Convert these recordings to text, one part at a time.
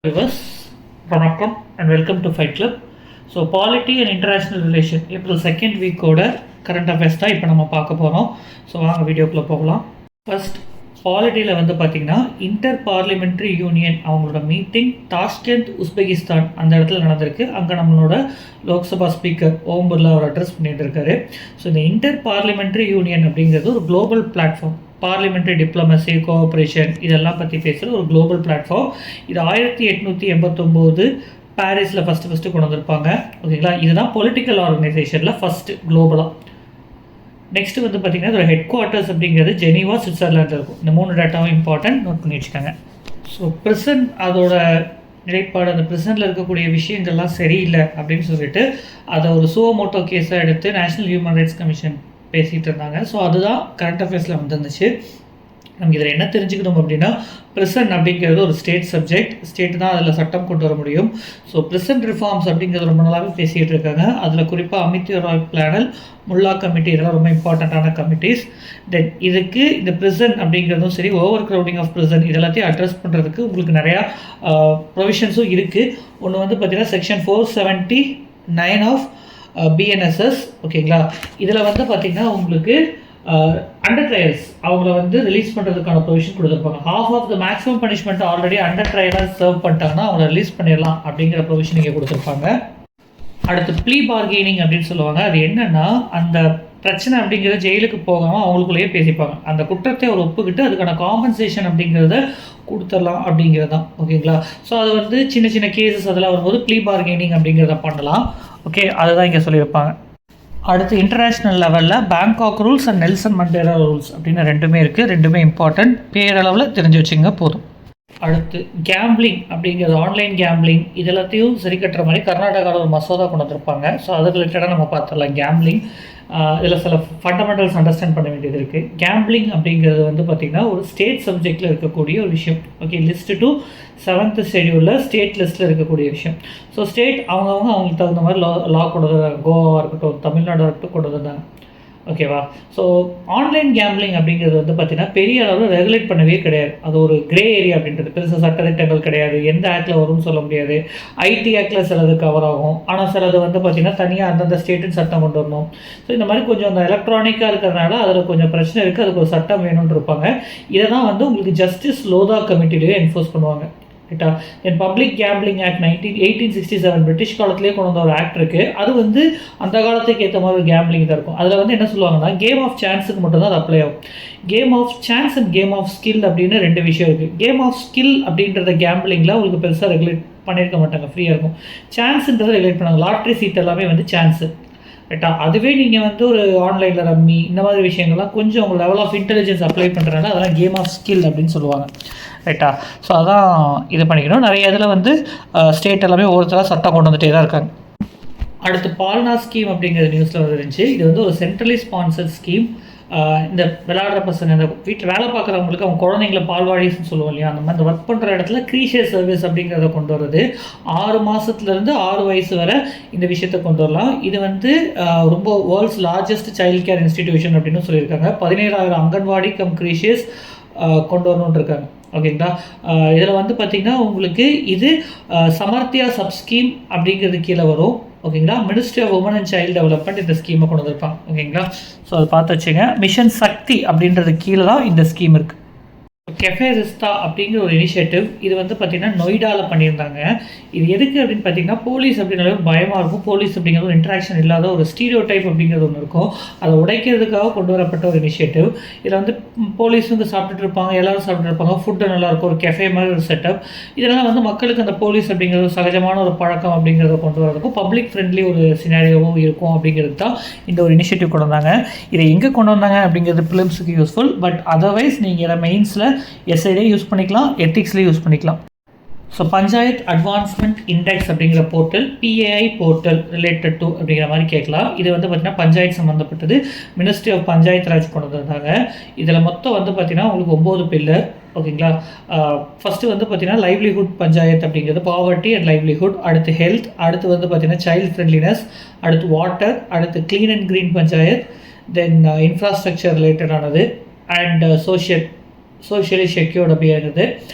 Viewers வணக்கம் and welcome to fight club. So polity and international relation April second வீக்கோட current affairs தான் இப்போ நம்ம பார்க்க போகிறோம். ஸோ வாங்க வீடியோக்குள்ளே போகலாம். ஃபர்ஸ்ட் பாலிட்டியில் வந்து பார்த்திங்கன்னா இன்டர் பார்லிமெண்ட்ரி யூனியன் அவங்களோட மீட்டிங் தாஷ்கண்ட் உஸ்பெகிஸ்தான் அந்த இடத்துல நடந்திருக்கு. அங்கே நம்மளோட லோக்சபா ஸ்பீக்கர் ஓம் பிர்லா அவர் அட்ரஸ் பண்ணிட்டு இருக்காரு. ஸோ இந்த இன்டர் பார்லிமெண்ட்ரி யூனியன் அப்படிங்கிறது ஒரு global platform. Parliamentary diplomacy cooperation இதெல்லாம் பற்றி பேசுகிற ஒரு குளோபல் பிளாட்ஃபார்ம். இது 1889 பாரிஸில் ஃபஸ்ட்டு கொண்டு வந்திருப்பாங்க. ஓகேங்களா, இதுதான் பொலிட்டிக்கல் ஆர்கனைசேஷனில் ஃபஸ்ட்டு குளோபலாக. நெக்ஸ்ட்டு வந்து பார்த்திங்கன்னா இதோட ஹெட் குவார்ட்டர்ஸ் அப்படிங்கிறது ஜெனீவா சுவிட்சர்லாண்டில் இருக்கும். இந்த 3 டேட்டாவும் இம்பார்ட்டன்ட், நோட் பண்ணி வச்சுக்கோங்க. ஸோ ப்ரிசன் அதோட நிலைப்பாடு, அந்த ப்ரிசனில் இருக்கக்கூடிய விஷயங்கள்லாம் சரியில்லை அப்படின்னு சொல்லிட்டு அதை ஒரு சுவமோட்டோ கேஸாக எடுத்து நேஷ்னல் ஹியூமன் ரைட்ஸ் கமிஷன் பேசிகிட்டு இருந்தாங்க. ஸோ அதுதான் கரண்ட் அஃபேர்ஸில் வந்துருந்துச்சு. நம்ம இதில் என்ன தெரிஞ்சுக்கணும் அப்படின்னா, ப்ரிசன் அப்படிங்கிறது ஒரு ஸ்டேட் சப்ஜெக்ட். ஸ்டேட் தான் அதில் சட்டம் கொண்டு வர முடியும். ஸோ ப்ரிசன் ரிஃபார்ம்ஸ் அப்படிங்கிறது ரொம்ப நாளாகவே பேசிகிட்டு இருக்காங்க. அதில் குறிப்பாக அமித்யா ராய் பிளானல், முல்லா கமிட்டி இதெல்லாம் ரொம்ப இம்பார்ட்டண்ட்டான கமிட்டிஸ். தென் இதுக்கு இந்த ப்ரிசன் அப்படிங்கிறதும் சரி, ஓவர் க்ரௌடிங் ஆஃப் ப்ரிசன் இதெல்லாத்தையும் அட்ரஸ் பண்ணுறதுக்கு உங்களுக்கு நிறையா ப்ரொவிஷன்ஸும் இருக்குது. ஒன்று வந்து பார்த்திங்கன்னா செக்ஷன் 479 ஆஃப் பிஎன்எஸ்எஸ். ஓகேங்களா, இதில் வந்து பார்த்திங்கன்னா உங்களுக்கு அண்டர் ட்ரையல்ஸ் அவங்கள வந்து ரிலீஸ் பண்ணுறதுக்கான ப்ரொவிஷன் கொடுத்துருப்பாங்க. Half of the maximum punishment already under ட்ரையலாக சர்வ் பண்ணிட்டாங்கன்னா அவங்கள ரிலீஸ் பண்ணிடலாம் அப்படிங்கிற ப்ரொவிஷன் இங்கே கொடுத்துருப்பாங்க. அடுத்து ப்ளீ பார்கெனிங் அப்படின்னு சொல்லுவாங்க. அது என்னென்னா, அந்த பிரச்சனை அப்படிங்கிறத ஜெயிலுக்கு போகாமல் அவங்களுக்குள்ளேயே பேசிப்பாங்க. அந்த குற்றத்தை அவர் ஒப்புக்கிட்டு அதுக்கான காம்பன்சேஷன் அப்படிங்கிறத கொடுத்துடலாம் அப்படிங்கிறது தான். ஓகேங்களா, ஸோ அது வந்து சின்ன சின்ன கேசஸ் அதெல்லாம் வரும்போது ப்ளீ பார்கெனிங் அப்படிங்கிறத பண்ணலாம். ஓகே, அதுதான் இங்கே சொல்லியிருப்பாங்க. அடுத்து இன்டர்நேஷ்னல் லெவலில் Bangkok rules and Nelson Mandela rules அப்படின்னு ரெண்டுமே இருக்குது. ரெண்டுமே இம்பார்ட்டன்ட், பேரளவில் தெரிஞ்சு வச்சுங்க போதும். அடுத்து கேம்பிளிங் அப்படிங்கிறது, ஆன்லைன் கேம்பிளிங் இது எல்லாத்தையும் சரி கட்டுற மாதிரி கர்நாடகாவில் ஒரு மசோதா கொண்டு வந்திருப்பாங்க. ஸோ அது ரிலேட்டடாக நம்ம பார்த்துடலாம். கேம்பிளிங் இதில் சில ஃபண்டமெண்டல்ஸ் அண்டர்ஸ்டாண்ட் பண்ண வேண்டியது இருக்குது. கேம்பிளிங் அப்படிங்கிறது வந்து பார்த்திங்கன்னா ஒரு ஸ்டேட் சப்ஜெக்டில் இருக்கக்கூடிய ஒரு விஷயம். ஓகே, லிஸ்ட்டு டு 7th ஷெடியூலில் ஸ்டேட் லிஸ்ட்டில் இருக்கக்கூடிய விஷயம். ஸோ ஸ்டேட் அவங்களுக்கு தகுந்த மாதிரி லா கொண்டு வந்தாங்க. கோவாவாக இருக்கட்டும், தமிழ்நாடாக இருக்கட்டும் கொண்டு வந்தாங்க. ஓகேவா, ஸோ ஆன்லைன் கேம்பிளிங் அப்படிங்கிறது வந்து பார்த்திங்கன்னா பெரிய அளவில் ரெகுலேட் பண்ணவே கிடையாது. அது ஒரு கிரே ஏரியா அப்படின்றது. பெருசாக சட்டத்திட்டங்கள் கிடையாது. எந்த ஆக்டில் வரும்னு சொல்ல முடியாது. ஐடி ஆக்டில் சிலது கவர் ஆகும், ஆனால் சிலது வந்து பார்த்திங்கன்னா தனியாக அந்தந்த ஸ்டேட்டுன்னு சட்டம் கொண்டு வரணும். ஸோ இந்த மாதிரி கொஞ்சம் அந்த எலக்ட்ரானிக்காக இருக்கிறதுனால அதில் கொஞ்சம் பிரச்சனை இருக்குது. அதுக்கு ஒரு சட்டம் வேணும்னு இருப்பாங்க. இதை தான் வந்து உங்களுக்கு ஜஸ்டிஸ் லோதா கமிட்டிலேயே என்ஃபோர்ஸ் பண்ணுவாங்க. ரைட்டா, என் பப்ளிக் கேம்பிளிங் ஆக்ட் 1867 பிரிட்டிஷ் காலத்திலே கொண்டு வந்த ஒரு ஆக்ட் இருக்குது. அது வந்து அந்த காலத்துக்கு ஏற்ற மாதிரி ஒரு கேம்பிளிங் தான் இருக்கும். அதில் வந்து என்ன சொல்லுவாங்கன்னா, கேம் ஆஃப் சான்ஸுக்கு மட்டும் தான் அது அப்ளை ஆகும். Game of chance and game of skill அப்படின்னு 2 விஷயம் இருக்குது. கேம் ஆஃப் ஸ்கில் அப்படின்றத கேம்பிளிங்கில் உங்களுக்கு பெருசாக ரெகுலேட் பண்ணியிருக்க மாட்டாங்க, ஃப்ரீயாக இருக்கும். சான்ஸுன்றதை ரெகுலேட் பண்ணாங்க. லாட்ரி சீட் எல்லாமே வந்து சான்ஸு. ரைட்டா, அதுவே நீங்கள் வந்து ஒரு ஆன்லைனில் ரம்மி இந்த மாதிரி விஷயங்கள்லாம் கொஞ்சம் உங்கள் லெவல் ஆஃப் இன்டெலிஜென்ஸ் அப்ளை பண்ணுறதுனால அதெல்லாம் கேம் ஆஃப் ஸ்கில் அப்படின்னு சொல்லுவாங்க. ரைட்டா, ஸோ அதான் இது பண்ணிக்கணும். நிறைய இதில் வந்து ஸ்டேட் எல்லாமே ஒவ்வொருத்தராக சட்டம் கொண்டு வந்துகிட்டே தான் இருக்காங்க. அடுத்து பால்னா ஸ்கீம் அப்படிங்கிற நியூஸில் வந்துருந்துச்சு. இது வந்து ஒரு சென்ட்ரலி ஸ்பான்சர்ட் ஸ்கீம். இந்த விளையாடுற பசங்க, இந்த வீட்டில் வேலை பார்க்குறவங்களுக்கு அவங்க குழந்தைங்கள பால்வாடிஸ்ன்னு சொல்லுவோம் இல்லையா, அந்த மாதிரி ஒர்க் பண்ணுற இடத்துல க்ரீஷியஸ் சர்வீஸ் அப்படிங்கிறத கொண்டு வருது. 6 மாதத்துலேருந்து 6 வயசு வரை இந்த விஷயத்தை கொண்டு வரலாம். இது வந்து ரொம்ப world's largest child care institution அப்படின்னு சொல்லியிருக்காங்க. 17,000 அங்கன்வாடி கம் க்ரீஷியஸ் கொண்டு வரணுன்னு இருக்காங்க. ஓகேங்களா, இதில் வந்து பார்த்திங்கன்னா உங்களுக்கு இது சமர்த்தியா சப் ஸ்கீம் அப்படிங்கிறது கீழே வரும். ஓகேங்களா, ministry of women and child development இந்த ஸ்கீமை கொண்டு வந்திருப்பாங்க. ஓகேங்களா, ஸோ அதை பார்த்து வச்சுங்க. மிஷன் சக்தி அப்படின்றது கீழே தான் இந்த ஸ்கீம் இருக்குது. கெஃபே ரிஸ்தா அப்படிங்கிற ஒரு இனிஷியேட்டிவ் இது வந்து பார்த்திங்கன்னா நொய்டாவில் பண்ணியிருந்தாங்க. இது எதுக்கு அப்படின்னு பார்த்தீங்கன்னா, போலீஸ் அப்படின்னாலே ஒரு பயமாக இருக்கும். போலீஸ் அப்படிங்கிறது ஒரு இன்ட்ராக்ஷன் இல்லாத ஒரு ஸ்டீரியோ டைப் அப்படிங்கிறது ஒன்று இருக்கும். அதை உடைக்கிறதுக்காக கொண்டு வரப்பட்ட ஒரு இனிஷியேட்டிவ். இதில் வந்து போலீஸ் வந்து சாப்பிட்டுட்டு இருப்பாங்க, எல்லோரும் சாப்பிட்டு இருப்பாங்க, ஃபுட்டு நல்லாயிருக்கும், ஒரு கெஃபே மாதிரி ஒரு செட்டப். இதனால் வந்து மக்களுக்கு அந்த போலீஸ் அப்படிங்கிறது சகஜமான ஒரு பழக்கம் அப்படிங்கிறத கொண்டு வரதுக்கும் பப்ளிக் ஃப்ரெண்ட்லி ஒரு சினாரியோவும் இருக்கும் அப்படிங்கிறது தான் இந்த ஒரு இனிஷியேட்டிவ் கொண்டு வந்தாங்க. இதை எங்கே கொண்டு வந்தாங்க அப்படிங்கிறது பிலிம்ஸுக்கு யூஸ்ஃபுல். பட் அதர்வைஸ் நீங்கள் இதை மெயின்ஸில் எஸ்ஐடே யூஸ் பண்ணிக்கலாம், எத்திக்ஸ்லேயும் யூஸ் பண்ணிக்கலாம். ஸோ பஞ்சாயத் அட்வான்ஸ்மெண்ட் இண்டெக்ஸ் அப்படிங்கிற portal, BAI portal related to அப்படிங்கிற மாதிரி கேட்கலாம். இது வந்து பார்த்திங்கன்னா பஞ்சாயத்து சம்மந்தப்பட்டது. மினிஸ்ட்ரி ஆஃப் பஞ்சாயத்து ராஜ் கொண்டு வந்திருந்தாங்க. இதில் மொத்தம் வந்து பார்த்திங்கன்னா உங்களுக்கு 9 பில்லர். ஓகேங்களா, ஃபஸ்ட்டு வந்து பார்த்திங்கன்னா லைவ்லிஹுட் பஞ்சாயத்து அப்படிங்கிறது பாவர்ட்டி அண்ட் லைவ்லிஹுட். அடுத்து ஹெல்த். அடுத்து வந்து பார்த்திங்கன்னா சைல்டு ஃப்ரெண்ட்லினஸ். அடுத்து வாட்டர். அடுத்து clean and green panchayat. Then infrastructure ரிலேட்டடானது அண்ட் சோஷியலி செக்யூர்ட் அப்படிங்கிறது.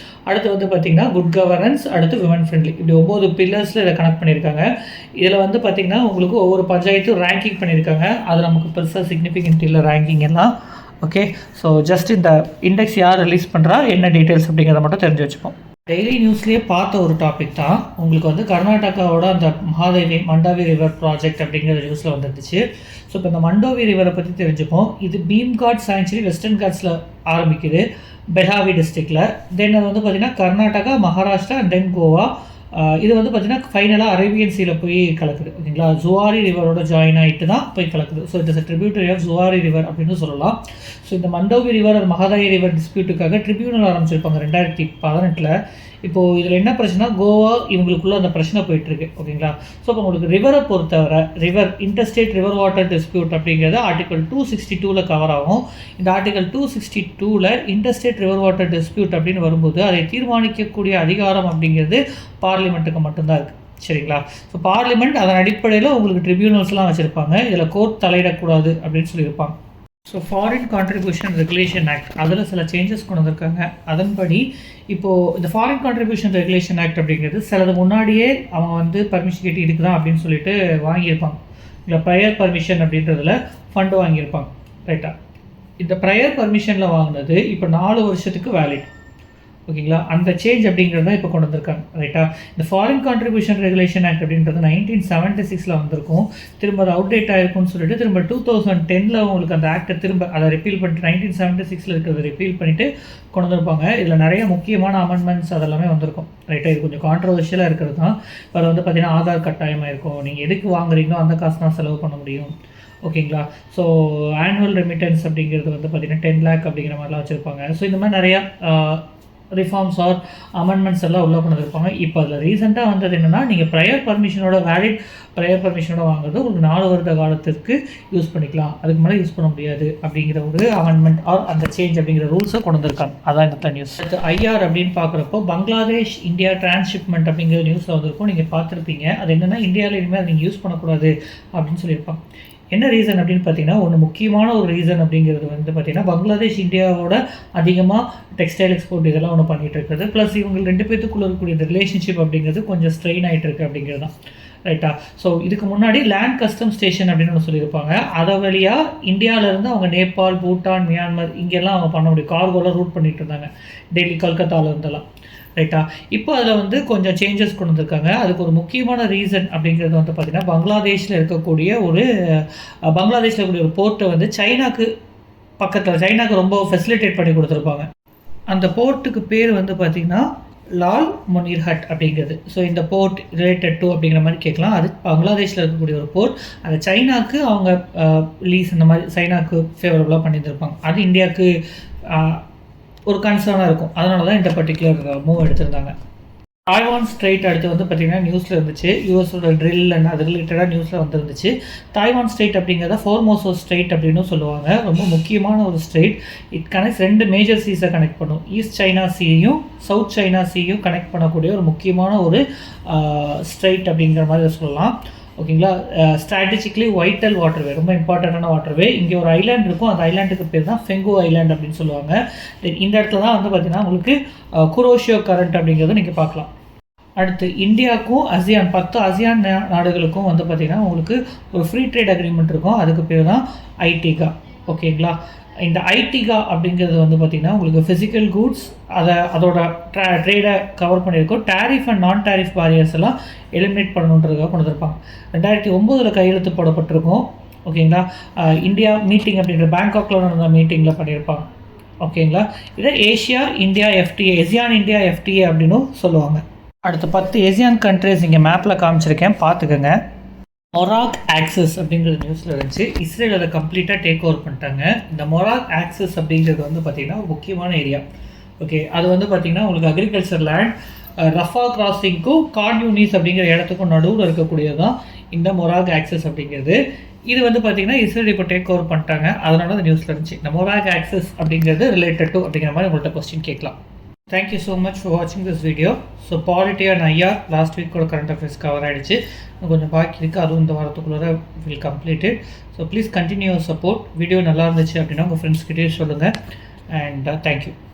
அடுத்து வந்து பார்த்திங்கன்னா குட் கவர்னன்ஸ், அடுத்து விமன் ஃப்ரெண்ட்லி. இப்படி 9 பில்லர்ஸில் இதை கனெக்ட் பண்ணியிருக்காங்க. இதில் வந்து பார்த்திங்கன்னா உங்களுக்கு ஒவ்வொரு பஞ்சாயத்தும் ரேங்கிங் பண்ணியிருக்காங்க. அது நமக்கு பெருசாக சிக்னிஃபிகண்ட் இல்லை ரேங்கிங் எல்லாம். ஓகே, ஸோ ஜஸ்ட் இந்த இண்டெக்ஸ் யார் ரிலீஸ் பண்ணுறா, என்ன டீட்டெயில்ஸ் அப்படிங்கிறத மட்டும் தெரிஞ்சு வச்சுப்போம். டெய்லி நியூஸ்லேயே பார்த்த ஒரு டாபிக் தான் உங்களுக்கு வந்து கர்நாடகாவோட அந்த மண்டாவி ரிவர் ப்ராஜெக்ட் அப்படிங்கிற நியூஸில் வந்துருந்துச்சு. ஸோ இப்போ இந்த மண்டோவி ரிவரை பற்றி தெரிஞ்சுப்போம். இது பீம்காட் சாங்சுரி வெஸ்டர்ன் காட்ஸில் ஆரம்பிக்குது, பெலாவி டிஸ்ட்ரிக்டில். தென் அது வந்து பார்த்திங்கன்னா கர்நாடகா, மகாராஷ்டிரா அண்ட் தென் கோவா. இது வந்து பார்த்திங்கன்னா ஃபைனலாக அரேபியன் சீல போய் கலக்குது. ஓகேங்களா, ஜுவாரி ரிவரோட ஜாயின் ஆகிட்டு தான் போய் கலக்குது. So it's a tributary of Zuari river அப்படின்னு சொல்லலாம். ஸோ இந்த மண்டோவி ரிவர் அது மகாதாயி ரிவர் டிஸ்பியூட்டுக்காக ட்ரிபியூனல் ஆரம்பிச்சிருப்பாங்க 2018. இப்போது இதில் என்ன பிரச்சனை, கோவா இவங்களுக்குள்ள அந்த பிரச்சனை போயிட்டுருக்கு. ஓகேங்களா, ஸோ இப்போ உங்களுக்கு ரிவரை பொறுத்தவரை river interstate river water dispute அப்படிங்கிறது ஆர்டிகல் 262 கவர் ஆகும். இந்த article 262 interstate river water dispute அப்படின்னு வரும்போது அதை தீர்மானிக்கக்கூடிய அதிகாரம் அப்படிங்கிறது பார்லிமெண்ட்டுக்கு மட்டும்தான் இருக்குது. சரிங்களா, ஸோ பார்லிமெண்ட் அதன் அடிப்படையில் உங்களுக்கு ட்ரிபியூனல்ஸ்லாம் வச்சுருப்பாங்க. இதில் கோர்ட் தலையிடக்கூடாது அப்படின்னு சொல்லியிருப்பாங்க. So foreign contribution regulation act அதில் சில சேஞ்சஸ் கொண்டு வந்திருக்காங்க. அதன்படி இப்போது இந்த ஃபாரின் கான்ட்ரிபியூஷன் ரெகுலேஷன் ஆக்ட் அப்படிங்கிறது சிலது முன்னாடியே அவங்க வந்து பர்மிஷன் கேட்டு இருக்குதான் அப்படின்னு சொல்லிட்டு வாங்கியிருப்பாங்க. இல்லை ப்ரையர் பர்மிஷன் அப்படின்றதுல ஃபண்டு வாங்கியிருப்பாங்க. ரைட்டா, இந்த ப்ரையர் பர்மிஷனில் வாங்கினது இப்போ 4 வருஷத்துக்கு வேலிட். ஓகேங்களா, அந்த சேஞ்ச் அப்படிங்கிறது தான் இப்போ கொண்டு வந்திருக்காங்க. ரைட்டா, இந்த ஃபாரின் கான்ட்ரிபியூஷன் ரெகுலேஷன் ஆக்ட் அப்படின்றது 1976 வந்திருக்கும். திரும்ப அது அவுடேட் ஆகிருக்கும்னு சொல்லிட்டு திரும்ப 2010 உங்களுக்கு அந்த ஆக்டை திரும்ப அதை ரிப்பீல் பண்ணிட்டு 1976 இருக்கிறத ரிப்பீல் பண்ணிவிட்டு கொண்டு வந்திருப்பாங்க. இதில் நிறைய முக்கியமான அமெண்ட்மெண்ட்ஸ் அதெல்லாமே வந்திருக்கும். ரைட்டா, இது கொஞ்சம் கான்ட்ரவர்ஷியலாக இருக்கிறது தான். அதில் வந்து பார்த்திங்கன்னா ஆதார் கட்டாயமாக இருக்கும், நீங்கள் எதுக்கு வாங்குறீங்களோ அந்த காசு தான் செலவு பண்ண முடியும். ஓகேங்களா, ஸோ ஆனுவல் ரெமிட்டன்ஸ் அப்படிங்கிறது வந்து பார்த்திங்கன்னா 10 lakh அப்படிங்கிற மாதிரிலாம் வச்சுருப்பாங்க. ஸோ இந்த மாதிரி நிறையா ரிஃபார்ம்ஸ் ஆர் அமெண்ட்மெண்ட்ஸ் எல்லாம் உள்ள கொண்டு இருப்பாங்க. இப்போ அதில் ரீசெண்டாக வந்தது என்னென்னா, நீங்கள் ப்ரையர் பர்மிஷனோட வேலிட் ப்ரையர் பர்மிஷனோட வாங்குறது உங்களுக்கு 4 வருட காலத்திற்கு யூஸ் பண்ணிக்கலாம், அதுக்கு மேலே யூஸ் பண்ண முடியாது அப்படிங்கிற ஒரு அமெண்ட்மெண்ட் ஆர் அந்த சேஞ்ச் அப்படிங்கிற ரூல்ஸை கொண்டு வந்திருக்காங்க. அதான் இந்த நியூஸ். அடுத்து ஐஆர் அப்படின்னு பார்க்குறப்போ பங்களாதேஷ் இந்தியா டிரான்ஸ்ஷிப்மெண்ட் அப்படிங்கிற நியூஸில் வந்திருக்கும். நீங்கள் பார்த்துருப்பீங்க. அது என்னென்னா, இந்தியாவில் இனிமேல் அதை நீங்கள் யூஸ் பண்ணக்கூடாது அப்படின்னு சொல்லியிருப்பாங்க. என்ன ரீசன் அப்படின்னு பார்த்தீங்கன்னா, ஒன்று முக்கியமான ஒரு ரீசன் அப்படிங்கிறது வந்து பார்த்திங்கன்னா, பங்களாதேஷ் இந்தியாவோட அதிகமாக டெக்ஸ்டைல் எக்ஸ்போர்ட் இதெல்லாம் ஒன்று பண்ணிகிட்டு இருக்குது. ப்ளஸ் இவங்க 2 பேத்துக்குள்ளே இருக்கக்கூடிய ரிலேஷன்ஷிப் அப்படிங்கிறது கொஞ்சம் ஸ்ட்ரெயின் ஆகிட்டு இருக்குது அப்படிங்கிறது தான். ரைட்டா, ஸோ இதுக்கு முன்னாடி லேண்ட் கஸ்டம் ஸ்டேஷன் அப்படின்னு ஒன்று சொல்லியிருப்பாங்க. அதை வழியாக இந்தியாவிலேருந்து அவங்க நேபாள், பூட்டான், மியான்மர் இங்கெல்லாம் அவங்க பண்ண முடியும். கார்கோலாம் ரூட் பண்ணிகிட்டு இருந்தாங்க டெல்லி, கல்கத்தாவிலேருந்தெல்லாம். ரைட்டா, இப்போ அதில் வந்து கொஞ்சம் சேஞ்சஸ் கொண்டு வந்திருக்காங்க. அதுக்கு ஒரு முக்கியமான ரீசன் அப்படிங்கிறது வந்து பார்த்திங்கன்னா, பங்களாதேஷில் இருக்கக்கூடிய ஒரு போர்ட்டை வந்து சைனாக்கு பக்கத்தில், சைனாக்கு ரொம்ப ஃபெசிலிட்டேட் பண்ணி கொடுத்துருப்பாங்க. அந்த போர்ட்டுக்கு பேர் வந்து பார்த்திங்கன்னா லால் மொனிர்ஹட் அப்படிங்கிறது. ஸோ இந்த போர்ட் ரிலேட்டட் டு அப்படிங்கிற மாதிரி கேட்கலாம். அது பங்களாதேஷில் இருக்கக்கூடிய ஒரு போர்ட். அது சைனாக்கு அவங்க லீஸ் அந்த மாதிரி சைனாக்கு ஃபேவரபுளாக பண்ணியிருந்திருப்பாங்க. அது இந்தியாவுக்கு ஒரு கன்சர்னாக இருக்கும். அதனால தான் இந்த பர்டிகுலர் மூவ் எடுத்திருந்தாங்க. தாய்வான் ஸ்ட்ரெயிட் அடுத்து வந்து பார்த்திங்கன்னா நியூஸில் இருந்துச்சு. யூஎஸோட ட்ரில் அண்ட் அது ரிலேட்டடாக நியூஸில் வந்துருந்துச்சு. தாய்வான் ஸ்ட்ரெயிட் அப்படிங்கிறத ஃபோர்மோசோ ஸ்ட்ரெயிட் அப்படின்னு சொல்லுவாங்க. ரொம்ப முக்கியமான ஒரு ஸ்ட்ரெயிட். இட் கனெக்ட்ஸ் 2 மேஜர் சீஸை கனெக்ட் பண்ணும். ஈஸ்ட் சைனா சீயும் சவுத் சைனா சீயும் கனெக்ட் பண்ணக்கூடிய ஒரு முக்கியமான ஒரு ஸ்ட்ரெயிட் அப்படிங்கிற மாதிரி சொல்லலாம். ஓகேங்களா, ஸ்ட்ராட்டஜிக்கலி வைட்டல் வாட்டர்வே, ரொம்ப இம்பார்ட்டண்ட்டான வாட்டர்வே. இங்கே ஒரு ஐலாண்ட் இருக்கும். அந்த ஐலாண்டுக்கு பேர் தான் ஃபெங்கு ஐலாண்ட் அப்படின்னு சொல்லுவாங்க. இந்த இடத்துல தான் வந்து பார்த்திங்கன்னா உங்களுக்கு குரோஷியோ கரண்ட் அப்படிங்கிறத நீங்கள் பார்க்கலாம். அடுத்து இந்தியாவுக்கும் ASEAN 10 ASEAN நாடுகளுக்கும் வந்து பார்த்திங்கன்னா உங்களுக்கு ஒரு ஃப்ரீ ட்ரேட் அக்ரிமெண்ட் இருக்கும். அதுக்கு பேர் தான் ஐடிகா. ஓகேங்களா, இந்த ஐடிகா அப்படிங்கிறது வந்து பார்த்திங்கன்னா உங்களுக்கு ஃபிசிக்கல் கூட்ஸ் அதோட ட்ரேடை கவர் பண்ணியிருக்கோம். டேரிஃப் அண்ட் நான் டேரிஃப் பேரியர்ஸ் எல்லாம் எலிமினேட் பண்ணணுன்றதுக்காக கொண்டு வந்திருப்பாங்க. 2009 கையெழுத்து போடப்பட்டிருக்கும். ஓகேங்களா, இந்தியா மீட்டிங் அப்படிங்கிற பேங்காக்கில் நடந்த மீட்டிங்கில் பண்ணியிருப்பாங்க. ஓகேங்களா, இதை ASEAN India FTA அப்படின்னு சொல்லுவாங்க. அடுத்து 10 ASEAN கண்ட்ரிஸ் இங்கே மேப்பில் காமிச்சிருக்கேன், பார்த்துக்கோங்க. மொராக் ஆக்சஸ் அப்படிங்கிற நியூஸில் இருந்துச்சு. இஸ்ரேல் அதை கம்ப்ளீட்டாக டேக் ஓவர் பண்ணிட்டாங்க. இந்த மொராக் ஆக்சஸ் அப்படிங்கிறது வந்து பார்த்திங்கன்னா ஒரு முக்கியமான ஏரியா. ஓகே, அது வந்து பார்த்திங்கன்னா உங்களுக்கு அக்ரிகல்ச்சர் லேண்ட், ரஃபா கிராசிங்க்கும் கான்யூனிஸ் அப்படிங்கிற இடத்துக்கும் நடுவில் இருக்கக்கூடியது தான் இந்த மொராக் ஆக்சஸ் அப்படிங்கிறது. இது வந்து பார்த்திங்கன்னா இஸ்ரேல் இப்போ டேக் ஓவர் பண்ணிட்டாங்க. அதனால அந்த நியூஸில் இருந்துச்சு. இந்த மொராக் ஆக்சஸ் அப்படிங்கிறது ரிலேட்டட் டு அப்படிங்கிற மாதிரி உங்கள்கிட்ட கொஸ்டின் கேட்கலாம். Thank you so much for watching this video. So polity and IR last week கூட current affairs cover ஆயிடுச்சு. கொஞ்சம் பாக்கி இருக்குது, அதுவும் இந்த வாரத்துக்குள்ளே will complete it. So please continue your support. Video நல்லா இருந்துச்சு அப்படின்னா உங்கள் ஃப்ரெண்ட்ஸ் கிட்டே சொல்லுங்கள். And thank you.